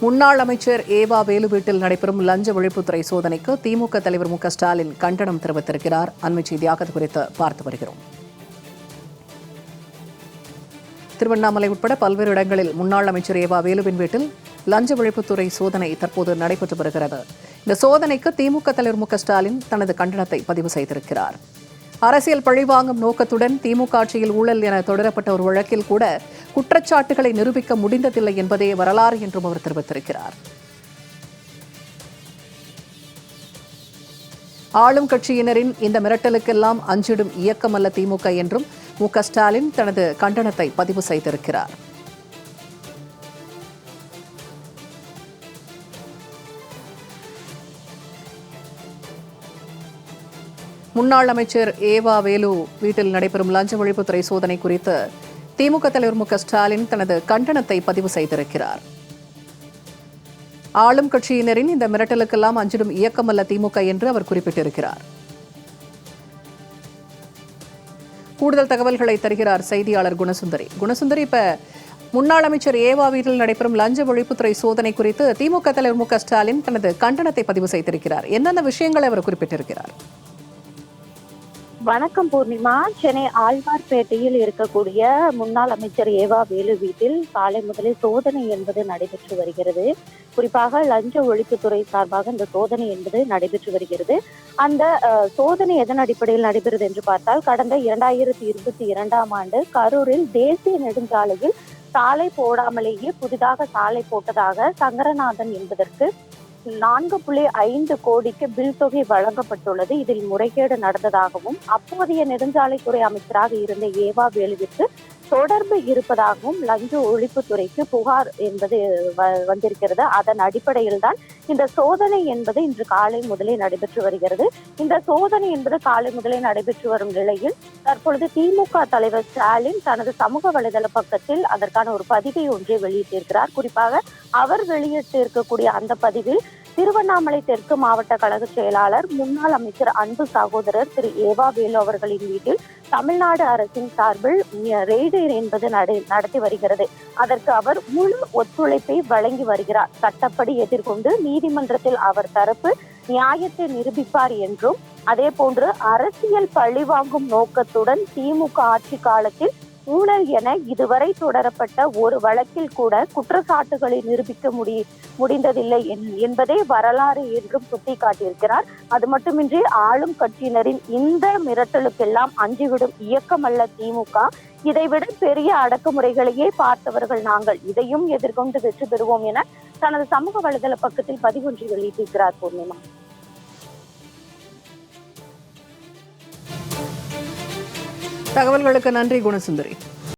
முன்னாள் அமைச்சர் ஏவா வேலு வீட்டில் நடைபெறும் லஞ்ச ஒழிப்புத்துறை சோதனைக்கு திமுக தலைவர் மு க ஸ்டாலின் கண்டனம் தெரிவித்திருக்கிறார். அண்மை செய்தியாக இது குறித்து பார்த்து வருகிறோம். திருவண்ணாமலை உட்பட பல்வேறு இடங்களில் முன்னாள் அமைச்சர் ஏவா வேலுவின் வீட்டில் லஞ்ச ஒழிப்புத்துறை சோதனை தற்போது நடைபெற்று வருகிறது. இந்த சோதனைக்கு திமுக தலைவர் மு க ஸ்டாலின் தனது கண்டனத்தை பதிவு செய்திருக்கிறார். அரசியல் பழிவாங்கும் நோக்கத்துடன் திமுக ஆட்சியில் ஊழல் என தொடரப்பட்ட ஒரு வழக்கில் கூட குற்றச்சாட்டுகளை நிரூபிக்க முடிந்ததில்லை என்பதே வரலாறு என்றும் அவர் தெரிவித்திருக்கிறார். ஆளும் கட்சியினரின் இந்த மிரட்டலுக்கெல்லாம் அஞ்சிடும் இயக்கம் அல்ல திமுக என்றும் மு க ஸ்டாலின் தனது கண்டனத்தை பதிவு செய்திருக்கிறார். முன்னாள் அமைச்சர் ஏவா வேலு வீட்டில் நடைபெறும் லஞ்ச ஒழிப்புத்துறை சோதனை குறித்து திமுக தலைவர் மு க ஸ்டாலின் தனது கண்டனத்தை பதிவு செய்திருக்கிறார். ஆளும் கட்சியினரின் இந்த மிரட்டலுக்கெல்லாம் அஞ்சிடும் இயக்கமல்ல திமுக என்று அவர் குறிப்பிட்டிருக்கிறார். கூடுதல் தகவல்களை தருகிறார் செய்தியாளர் குணசுந்தரி. இப்ப முன்னாள் அமைச்சர் ஏவா வீட்டில் நடைபெறும் லஞ்ச ஒழிப்புத்துறை சோதனை குறித்து திமுக தலைவர் மு க ஸ்டாலின் தனது கண்டனத்தை பதிவு செய்திருக்கிறார். என்னென்ன விஷயங்களை அவர் குறிப்பிட்டிருக்கிறார்? வணக்கம் பூர்ணிமா. சென்னை ஆழ்வார்பேட்டையில் இருக்கக்கூடிய முன்னாள் அமைச்சர் ஏவா வேலு வீட்டில் காலை முதலே சோதனை என்பது நடைபெற்று வருகிறது. குறிப்பாக லஞ்ச ஒழிப்புத்துறை சார்பாக இந்த சோதனை என்பது நடைபெற்று வருகிறது. அந்த சோதனை எதன் அடிப்படையில் நடைபெறுது என்று பார்த்தால், கடந்த 2022ஆம் ஆண்டு கரூரில் தேசிய நெடுஞ்சாலையில் சாலை போடாமலேயே புதிதாக சாலை போட்டதாக சங்கரநாதன் என்பதற்கு 4.5 கோடிக்கு பில் தொகை வழங்கப்பட்டுள்ளது. இதில் முறைகேடு நடந்ததாகவும் அப்போதைய நெடுஞ்சாலைத்துறை அமைச்சராக இருந்த ஏவா வேலுவிற்கு தொடர்பு இருப்பதாகவும் லஞ்ச ஒழிப்புத்துறைக்கு புகார் என்பது வந்திருக்கிறது. அதன் அடிப்படையில் தான் இந்த சோதனை என்பது இன்று காலை முதலே நடைபெற்று வருகிறது. இந்த சோதனை என்பது காலை முதலே நடைபெற்று வரும் நிலையில் தற்பொழுது திமுக தலைவர் ஸ்டாலின் தனது சமூக வலைதள பக்கத்தில் அதற்கான ஒரு பதிவை ஒன்றை வெளியிட்டிருக்கிறார். குறிப்பாக அவர் வெளியிட்டிருக்கக்கூடிய அந்த பதிவில் திருவண்ணாமலை தெற்கு மாவட்ட கழக செயலாளர் முன்னாள் அமைச்சர் அன்பு சகோதரர் திரு ஏவா வேலு அவர்களின் வீட்டில் தமிழ்நாடு அரசின் சார்பில் ரெய்டு என்பது நடத்தி வருகிறது. அதற்கு அவர் முழு ஒத்துழைப்பை வழங்கி வருகிறார். சட்டப்படி எதிர்கொண்டு நீதிமன்றத்தில் அவர் தரப்பு நியாயத்தை நிரூபிப்பார் என்றும், அதே போன்று அரசியல் பழிவாங்கும் நோக்கத்துடன் திமுக ஆட்சி காலத்தில் ஊழல் என இதுவரை தொடரப்பட்ட ஒரு வழக்கில் கூட குற்றச்சாட்டுகளை நிரூபிக்க முடிந்ததில்லை என்பதே வரலாறு என்றும் சுட்டிக்காட்டியிருக்கிறார். அது மட்டுமின்றி ஆளும் கட்சியினரின் இந்த மிரட்டலுக்கெல்லாம் அஞ்சிவிடும் இயக்கம் அல்ல திமுக. இதைவிட பெரிய அடக்குமுறைகளையே பார்த்தவர்கள் நாங்கள். இதையும் எதிர்கொண்டு வெற்றி பெறுவோம் என தனது சமூக வலைதள பக்கத்தில் பதிவொன்றை வெளியிட்டிருக்கிறார் பூர்ணிமா. தகவல்களுக்கு நன்றி குணசுந்தரி.